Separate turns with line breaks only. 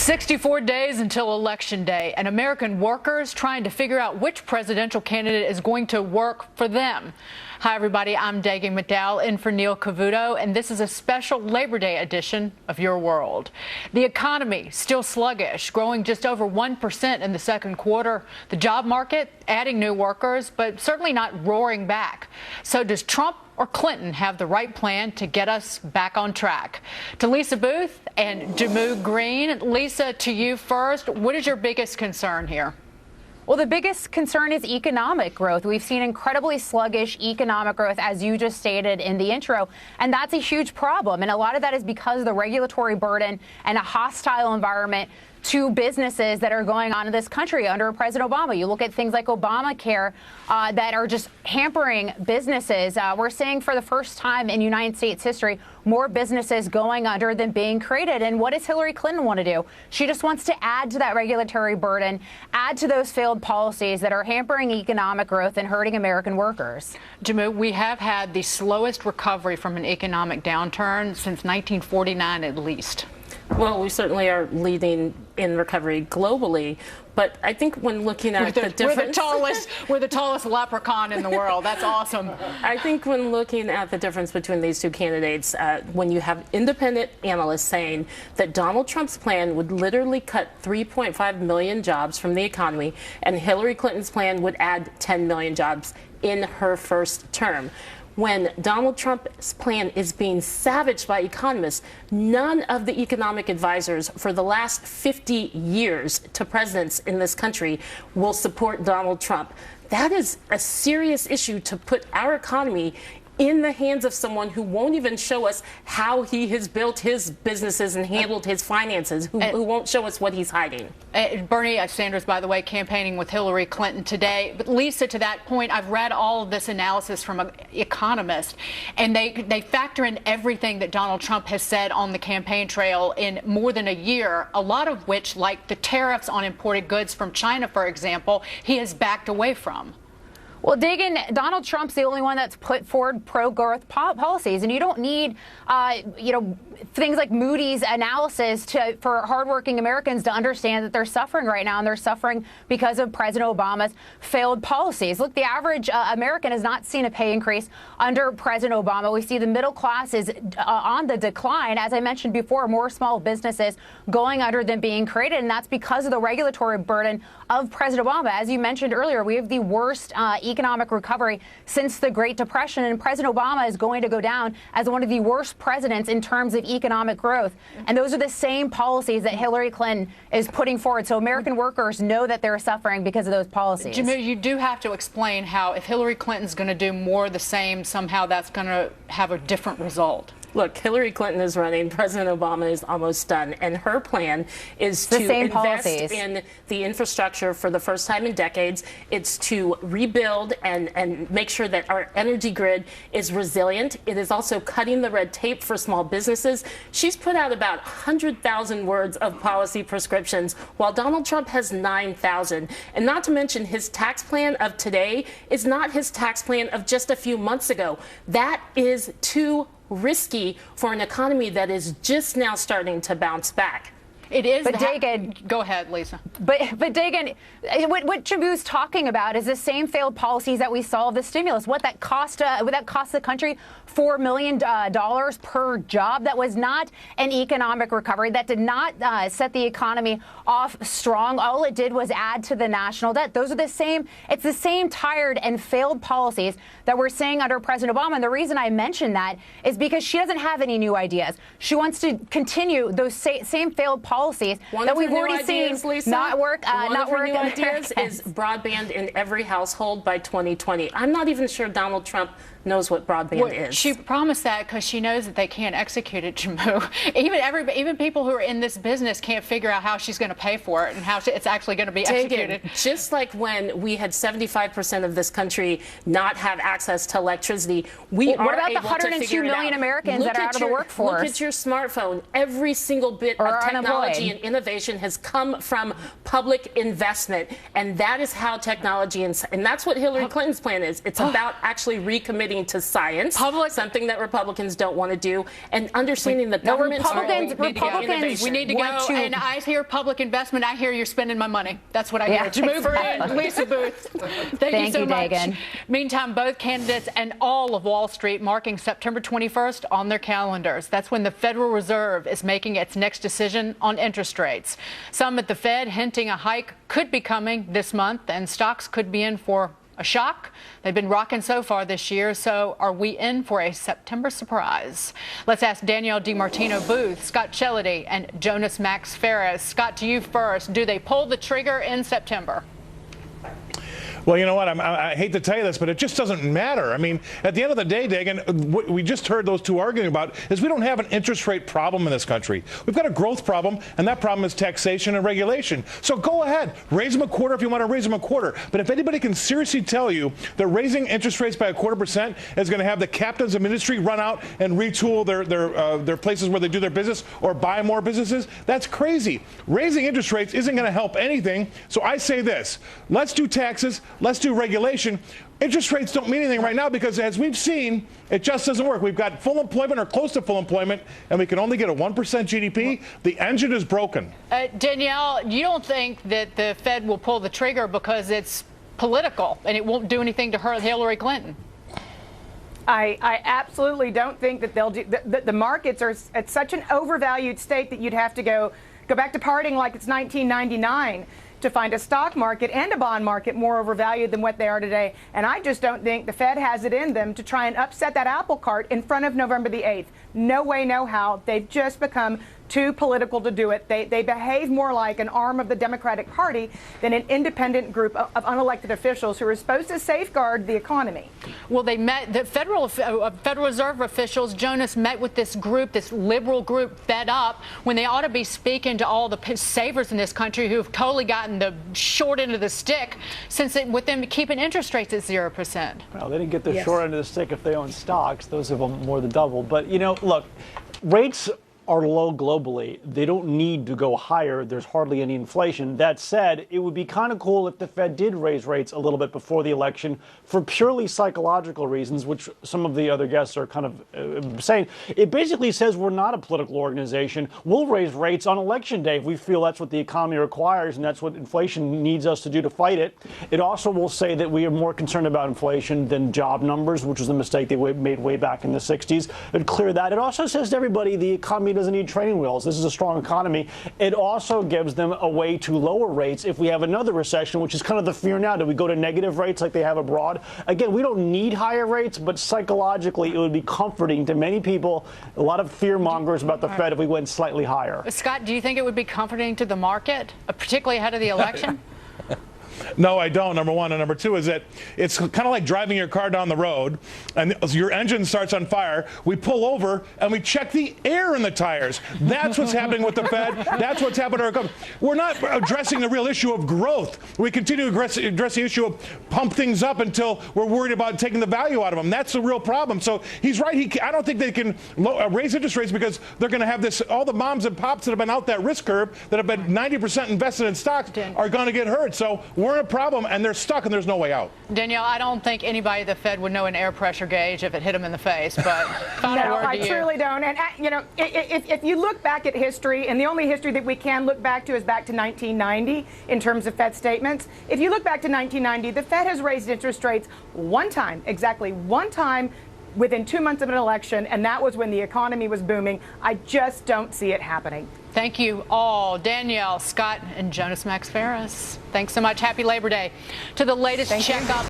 64 days until Election Day, and American workers trying to figure out which presidential candidate is going to work for them. Hi, everybody. I'm Dagan McDowell in for Neil Cavuto, and this is a special Labor Day edition of Your World. The economy still sluggish, growing just over 1% in the second quarter. The job market adding new workers, but certainly not roaring back. So does Trump or Clinton have the right plan to get us back on track? To Lisa Booth and Jamu Green. Lisa, to you first. What is your biggest concern here?
Well, the biggest concern is economic growth. We've seen incredibly sluggish economic growth, as you just stated in the intro, and that's a huge problem. And a lot of that is because of the regulatory burden and a hostile environment to businesses that are going on in this country under President Obama. You look at things like Obamacare that are just hampering businesses. We're seeing for the first time in United States history more businesses going under than being created. And what does Hillary Clinton want to do? She just wants to add to that regulatory burden, add to those failed policies that are hampering economic growth and hurting American workers.
Jamu, we have had the slowest recovery from an economic downturn since 1949 at least.
Well, we certainly are leading in recovery globally, but I think when looking at the difference...
We're the tallest leprechaun in the world. That's awesome.
I think when looking at the difference between these two candidates, when you have independent analysts saying that Donald Trump's plan would literally cut 3.5 million jobs from the economy and Hillary Clinton's plan would add 10 million jobs in her first term. When Donald Trump's plan is being savaged by economists, none of the economic advisors for the last 50 years to presidents in this country will support Donald Trump. That is a serious issue to put our economy in the hands of someone who won't even show us how he has built his businesses and handled his finances, who won't show us what he's hiding.
Bernie Sanders, by the way, campaigning with Hillary Clinton today. But Lisa, to that point, I've read all of this analysis from economists, and they factor in everything that Donald Trump has said on the campaign trail in more than a year, a lot of which, like the tariffs on imported goods from China, for example, he has backed away from.
Well, Dagan, Donald Trump's the only one that's put forward pro-growth policies, and you don't need, things like Moody's analysis for hardworking Americans to understand that they're suffering right now, and they're suffering because of President Obama's failed policies. Look, the average American has not seen a pay increase under President Obama. We see the middle class is on the decline. As I mentioned before, more small businesses going under than being created, and that's because of the regulatory burden of President Obama. As you mentioned earlier, we have the worst economic recovery since the Great Depression, and President Obama is going to go down as one of the worst presidents in terms of economic growth. And those are the same policies that Hillary Clinton is putting forward. So American workers know that they're suffering because of those policies.
Jamu, you do have to explain how if Hillary Clinton's going to do more of the same, somehow that's going to have a different result.
Look, Hillary Clinton is running. President Obama is almost done. And her plan is to invest in the infrastructure for the first time in decades. It's to rebuild and make sure that our energy grid is resilient. It is also cutting the red tape for small businesses. She's put out about 100,000 words of policy prescriptions, while Donald Trump has 9,000. And not to mention, his tax plan of today is not his tax plan of just a few months ago. That is too risky for an economy that is just now starting to bounce back.
It is.
But Dagan,
go ahead, Lisa.
But Dagan, what Jamu's talking about is the same failed policies that we saw of the stimulus. What that cost the country $4 million per job. That was not an economic recovery. That did not set the economy off strong. All it did was add to the national debt. Those are the same. It's the same tired and failed policies that we're seeing under President Obama. And the reason I mention that is because she doesn't have any new ideas. She wants to continue those same failed policies that we've already seen not work.
One of her new ideas is broadband in every household by 2020. I'm not even sure Donald Trump knows what broadband is.
She promised that because she knows that they can't execute it, Jamu. Even people who are in this business can't figure out how she's going to pay for it and how it's actually going to be executed.
Just like when we had 75% of this country not have access to electricity, we are able to figure it out.
What about the 102 million Americans that are out of the workforce?
Look at your smartphone. Every single bit of technology and innovation has come from public investment, and that is how technology and that's what Hillary Clinton's plan is. It's about actually recommitting relating to science, something that Republicans don't want to do, and understanding that
No,
governments
Republicans
we need to go. And I hear public investment. I hear you're spending my money. That's what I hear.
Yeah,
To move in, Lisa Booth. Thank you so much.
Dagan.
Meantime, both candidates and all of Wall Street marking September 21st on their calendars. That's when the Federal Reserve is making its next decision on interest rates. Some at the Fed hinting a hike could be coming this month, and stocks could be in for a shock. They've been rocking so far this year, so are we in for a September surprise? Let's ask Danielle DiMartino Booth, Scott Chelledy, and Jonas Max Ferris. Scott, to you first. Do they pull the trigger in September?
Well, you know what? I hate to tell you this, but it just doesn't matter. I mean, at the end of the day, Dagan, what we just heard those two arguing about is we don't have an interest rate problem in this country. We've got a growth problem, and that problem is taxation and regulation. So go ahead, raise them a quarter if you want to raise them a quarter. But if anybody can seriously tell you that raising interest rates by 0.25% is going to have the captains of industry run out and retool their places where they do their business or buy more businesses, that's crazy. Raising interest rates isn't going to help anything. So I say this: let's do taxes. Let's do regulation. Interest rates don't mean anything right now because, as we've seen, it just doesn't work. We've got full employment or close to full employment, and we can only get a 1% GDP. The engine is broken.
Danielle, you don't think that the Fed will pull the trigger because it's political and it won't do anything to hurt Hillary Clinton?
I absolutely don't think that they'll do. The markets are at such an overvalued state that you'd have to go back to partying like it's 1999 to find a stock market and a bond market more overvalued than what they are today. And I just don't think the Fed has it in them to try and upset that apple cart in front of November the 8th. No way, no how. They've just become too political to do it. They behave more like an arm of the Democratic Party than an independent group of unelected officials who are supposed to safeguard the economy.
Well, they met, the Federal Reserve officials, Jonas, met with this group, this liberal group, Fed Up, when they ought to be speaking to all the savers in this country who have totally gotten the short end of the stick with them keeping interest rates at 0%.
Well, they didn't get the short end of the stick if they own stocks. Those of them more than double. But, you know, look, rates are low globally. They don't need to go higher. There's hardly any inflation. That said, it would be kind of cool if the Fed did raise rates a little bit before the election for purely psychological reasons, which some of the other guests are kind of saying. It basically says we're not a political organization. We'll raise rates on election day if we feel that's what the economy requires and that's what inflation needs us to do to fight it. It also will say that we are more concerned about inflation than job numbers, which was a mistake they made way back in the 60s. It'd clear that. It also says to everybody the economy doesn't need training wheels. This is a strong economy. It also gives them a way to lower rates if we have another recession, which is kind of the fear now. Do we go to negative rates like they have abroad? Again, we don't need higher rates, but psychologically it would be comforting to many people, a lot of fear mongers about the Fed if we went slightly higher.
Scott, do you think it would be comforting to the market, particularly ahead of the election?
No, I don't, number one. And number two is that it's kind of like driving your car down the road and your engine starts on fire. We pull over and we check the air in the tires. That's what's happening with the Fed. That's what's happening to our economy. We're not addressing the real issue of growth. We continue to address the issue of pump things up until we're worried about taking the value out of them. That's the real problem. So he's right. I don't think they can raise interest rates because they're going to have this. All the moms and pops that have been out that risk curve that have been 90% invested in stocks are going to get hurt. So we're in a problem and they're stuck and there's no way out.
Danielle, I don't think anybody at the Fed would know an air pressure gauge if it hit them in the face, but
no, I truly don't. And, you know, if you look back at history, and the only history that we can look back to is back to 1990 in terms of Fed statements. If you look back to 1990, the Fed has raised interest rates one time, exactly one time, within 2 months of an election, and that was when the economy was booming. I just don't see it happening.
Thank you all, Danielle, Scott, and Jonas Max Ferris. Thanks so much. Happy Labor Day. To the latest checkup.